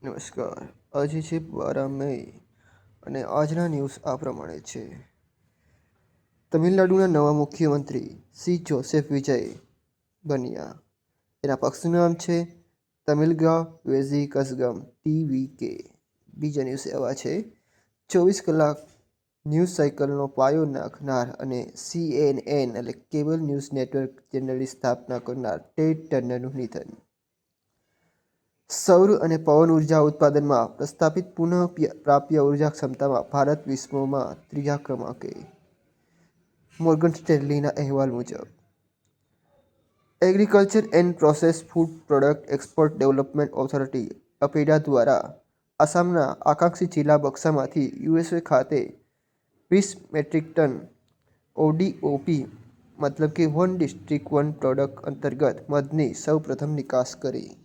નમસ્કાર. આજે છે 12 મે અને આજના ન્યૂઝ આ પ્રમાણે છે. તમિલનાડુના નવા મુખ્યમંત્રી સી જોસેફ વિજય બન્યા. એના પક્ષનું નામ છે તમિલગા વેઝી કસગમ TVK. બીજા ન્યૂઝ એવા છે 24 કલાક ન્યૂઝ સાયકલનો પાયો નાખનાર અને CNN એટલે કેબલ ન્યૂઝ નેટવર્ક ચેનલની સ્થાપના કરનાર ટેડ ટર્નરનું નિધન. સૌર અને પવન ઉર્જા ઉત્પાદનમાં પ્રસ્થાપિત પુનઃપ્રાપ્ય ઉર્જા ક્ષમતામાં ભારત વિશ્વમાં 3જા ક્રમાંકે. મોર્ગન સ્ટેનલીના અહેવાલ મુજબ agriculture and processed food product export development authority APEDA દ્વારા આસામના આકાંક્ષી જિલ્લા બક્સામાંથી USA ખાતે 20 મેટ્રિક ટન ODOP મતલબ કે વન ડિસ્ટ્રિક્ટ વન પ્રોડક્ટ અંતર્ગત મધની સૌ પ્રથમ નિકાસ કરી.